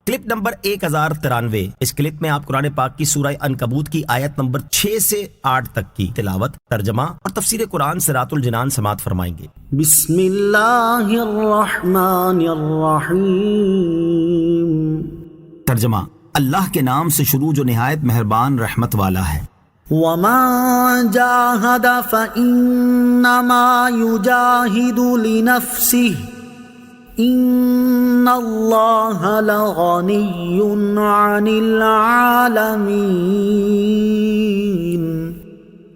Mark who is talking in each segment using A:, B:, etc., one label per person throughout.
A: Clip number 1093۔ اس clip میں آپ قرآن پاک کی سورہ عنکبوت کی آیت نمبر 6 سے 8 تک کی تلاوت، ترجمہ اور تفسیر قرآن صراط الجنان سماعت فرمائیں گے۔
B: بسم اللہ الرحمن الرحیم۔
A: ترجمہ: اللہ کے نام سے شروع جو نہایت مہربان رحمت والا ہے۔
B: وَمَن جَاهَدَ فَإِنَّمَا يُجَاهِدُ لِنَفْسِهِ إِنَّ اللَّهَ لَغَنِيٌّ عَنِ الْعَالَمِينَ۔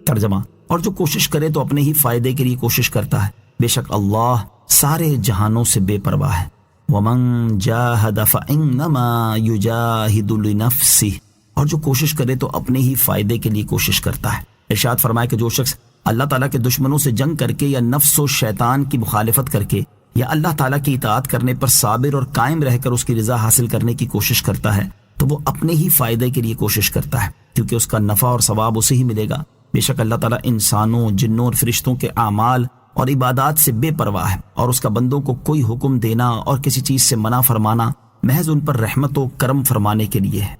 A: ترجمہ: اور جو کوشش کرے تو اپنے ہی فائدے کے لیے کوشش کرتا ہے، بے شک اللہ سارے جہانوں سے بے پرواہ ہے۔ وَمَن جَاهَدَ فَإِنَّمَا يُجَاهِدُ لِنَفْسِهِ، اور جو کوشش کرے تو اپنے ہی فائدے کے لیے کوشش کرتا ہے۔ ارشاد فرمائے کہ جو شخص اللہ تعالیٰ کے دشمنوں سے جنگ کر کے یا نفس و شیطان کی مخالفت کر کے یا اللہ تعالیٰ کی اطاعت کرنے پر صابر اور قائم رہ کر اس کی رضا حاصل کرنے کی کوشش کرتا ہے تو وہ اپنے ہی فائدے کے لیے کوشش کرتا ہے، کیونکہ اس کا نفع اور ثواب اسے ہی ملے گا۔ بے شک اللہ تعالیٰ انسانوں، جنوں اور فرشتوں کے اعمال اور عبادات سے بے پرواہ ہے، اور اس کا بندوں کو کوئی حکم دینا اور کسی چیز سے منع فرمانا محض ان پر رحمت و کرم فرمانے کے لیے ہے۔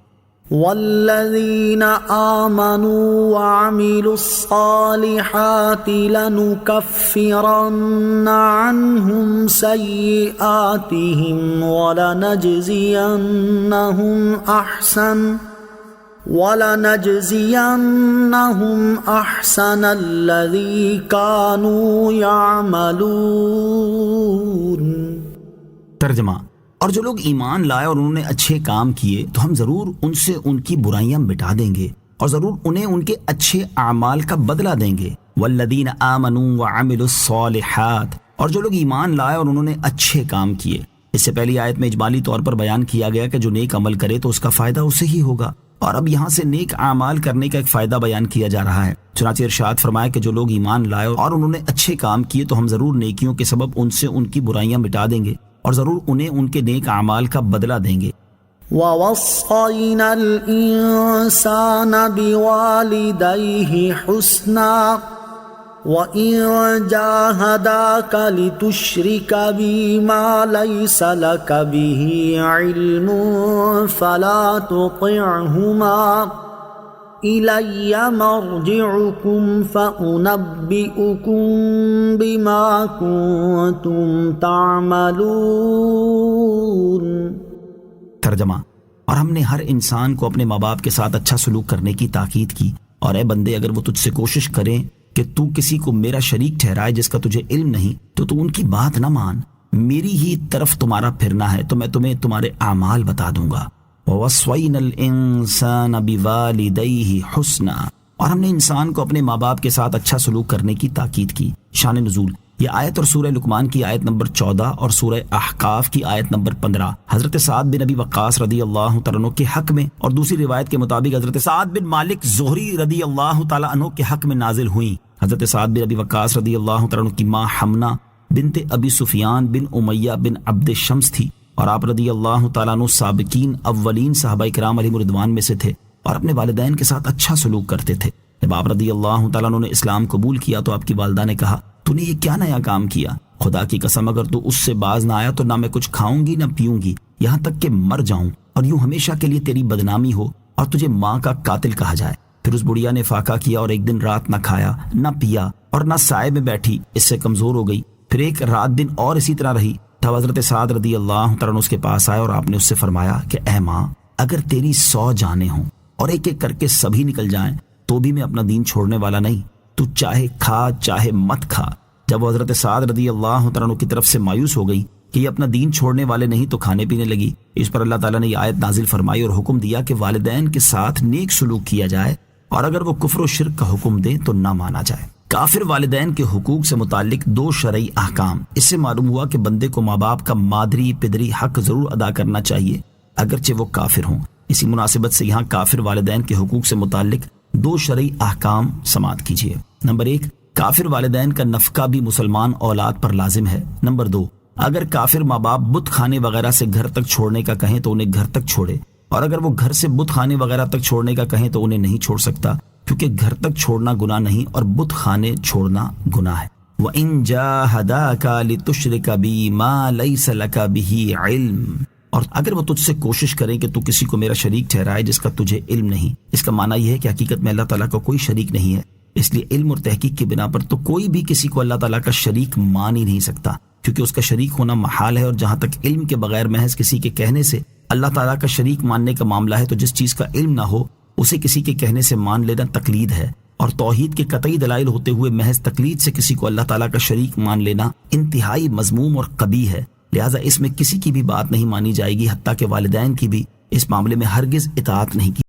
B: والذین آمنوا وعملوا الصالحات لنکفرن عنہم سیئاتہم ولنجزینہم احسن الذی کانوا یعملون۔
A: ترجمہ: اور جو لوگ ایمان لائے اور انہوں نے اچھے کام کیے تو ہم ضرور ان سے ان کی برائیاں مٹا دیں گے اور ضرور انہیں ان کے اچھے اعمال کا بدلہ دیں گے۔ والذین آمنوا وعملوا الصالحات، اور جو لوگ ایمان لائے اور انہوں نے اچھے کام کیے۔ اس سے پہلی آیت میں اجمالی طور پر بیان کیا گیا کہ جو نیک عمل کرے تو اس کا فائدہ اسے ہی ہوگا، اور اب یہاں سے نیک اعمال کرنے کا ایک فائدہ بیان کیا جا رہا ہے۔ چنانچہ ارشاد فرمایا کہ جو لوگ ایمان لائے اور انہوں نے اچھے کام کیے تو ہم ضرور نیکیوں کے سبب ان سے ان کی برائیاں مٹا دیں گے اور ضرور انہیں ان کے نیک اعمال کا بدلہ دیں گے۔
B: وَوَصَّيْنَا الْإِنسَانَ بِوَالِدَيْهِ حُسْنًا وَإِن جَاهَدَاكَ لِتُشْرِكَ بِي مَا لَيْسَ لَكَ بِهِ عِلْمٌ فَلَا تُطِعْهُمَا إِلَيَّ مَرْجِعُكُمْ فَأُنَبِّئُكُمْ بِمَا كُنتُمْ تَعْمَلُونَ۔
A: ترجمہ: اور ہم نے ہر انسان کو اپنے ماں باپ کے ساتھ اچھا سلوک کرنے کی تاکید کی، اور اے بندے اگر وہ تجھ سے کوشش کریں کہ تو کسی کو میرا شریک ٹھہرائے جس کا تجھے علم نہیں تو ان کی بات نہ مان، میری ہی طرف تمہارا پھرنا ہے تو میں تمہیں تمہارے اعمال بتا دوں گا۔ وَوَصَّيْنَا الْإِنسَانَ بِوَالِدَيْهِ حُسْنًا، اور ہم نے انسان کو اپنے ماں باپ کے ساتھ اچھا سلوک کرنے کی تاکید کی۔ شان نزول: یہ آیت اور سورہ لقمان کی آیت نمبر 14 اور سورہ احقاف کی آیت نمبر 15 حضرت سعد بن ابی وقاص رضی اللہ تعالیٰ عنہ کے حق میں، اور دوسری روایت کے مطابق حضرت سعد بن مالک زہری رضی اللہ تعالیٰ عنہ کے حق میں نازل ہوئیں۔ حضرت سعد بن ابی وقاص رضی اللہ تعالیٰ عنہ کی ماں حمنہ بنت ابی سفیان بن امیہ بن عبد شمس تھی، اور آپ رضی اللہ تعالیٰ عنہ سابقین اولین صحابہ کرام علیہم رضوان میں سے تھے، اور اپنے والدین کے ساتھ اچھا سلوک کرتے تھے۔ جب آپ رضی اللہ تعالیٰ عنہ نے اسلام قبول کیا تو آپ کی والدہ نے کہا، تو نے یہ کیا نیا کام کیا؟ خدا کی قسم اگر تو اس سے باز نہ آیا تو نہ میں کچھ کھاؤں گی نہ پیوں گی، یہاں تک کہ مر جاؤں، اور یوں ہمیشہ کے لیے تیری بدنامی ہو اور تجھے ماں کا قاتل کہا جائے۔ پھر اس بڑھیا نے فاقہ کیا اور ایک دن رات نہ کھایا نہ پیا اور نہ سائے میں بیٹھی، اس سے کمزور ہو گئی۔ پھر ایک رات دن اور اسی طرح رہی، تب حضرت سعد رضی اللہ تعالیٰ عنہ اس کے پاس آئے اور آپ نے اس سے فرمایا کہ اے ماں، اگر تیری 100 جانیں ہوں اور ایک ایک کر کے سبھی نکل جائیں تو بھی میں اپنا دین چھوڑنے والا نہیں، تو چاہے کھا چاہے مت کھا۔ جب وہ حضرت سعد رضی اللہ تعالیٰ عنہ کی طرف سے مایوس ہو گئی کہ یہ اپنا دین چھوڑنے والے نہیں تو کھانے پینے لگی، اس پر اللہ تعالیٰ نے یہ آیت نازل فرمائی اور حکم دیا کہ والدین کے ساتھ نیک سلوک کیا جائے، اور اگر وہ کفر و شرک کا حکم دیں تو نہ مانا جائے۔ کافر والدین کے حقوق سے متعلق 2 شرعی احکام۔ اس سے معلوم ہوا کہ بندے کو ماں باپ کا مادری پدری حق ضرور ادا کرنا چاہیے اگرچہ وہ کافر ہوں۔ اسی مناسبت سے یہاں کافر والدین کے حقوق سے متعلق 2 شرعی احکام سماعت کیجیے۔ نمبر 1، کافر والدین کا نفقہ بھی مسلمان اولاد پر لازم ہے۔ نمبر 2، اگر کافر ماں باپ بت خانے وغیرہ سے گھر تک چھوڑنے کا کہیں تو انہیں گھر تک چھوڑے، اور اگر وہ گھر سے بت خانے وغیرہ تک چھوڑنے کا کہیں تو انہیں نہیں چھوڑ سکتا، کیونکہ گھر تک چھوڑنا گناہ نہیں اور بت خانے چھوڑنا گناہ ہے۔ وَإِن جَاهَدَاكَ لِتُشْرِكَ بِي مَا لَيْسَ لَكَ بِهِ عِلْمٌ، اور اگر وہ تجھ سے کوشش کریں کہ تو کسی کو میرا شریک ٹھہرائے جس کا تجھے علم نہیں، اس کا معنی یہ ہے کہ حقیقت میں اللہ تعالیٰ کا کوئی شریک نہیں ہے، اس لیے علم اور تحقیق کی بنا پر تو کوئی بھی کسی کو اللہ تعالیٰ کا شریک مان ہی نہیں سکتا، کیونکہ اس کا شریک ہونا محال ہے۔ اور جہاں تک علم کے بغیر محض کسی کے کہنے سے اللہ تعالیٰ کا شریک ماننے کا معاملہ ہے، تو جس چیز کا علم نہ ہو اسے کسی کے کہنے سے مان لینا تقلید ہے، اور توحید کے قطعی دلائل ہوتے ہوئے محض تقلید سے کسی کو اللہ تعالیٰ کا شریک مان لینا انتہائی مذموم اور قبیح ہے۔ لہٰذا اس میں کسی کی بھی بات نہیں مانی جائے گی، حتیٰ کہ والدین کی بھی اس معاملے میں ہرگز اطاعت نہیں کی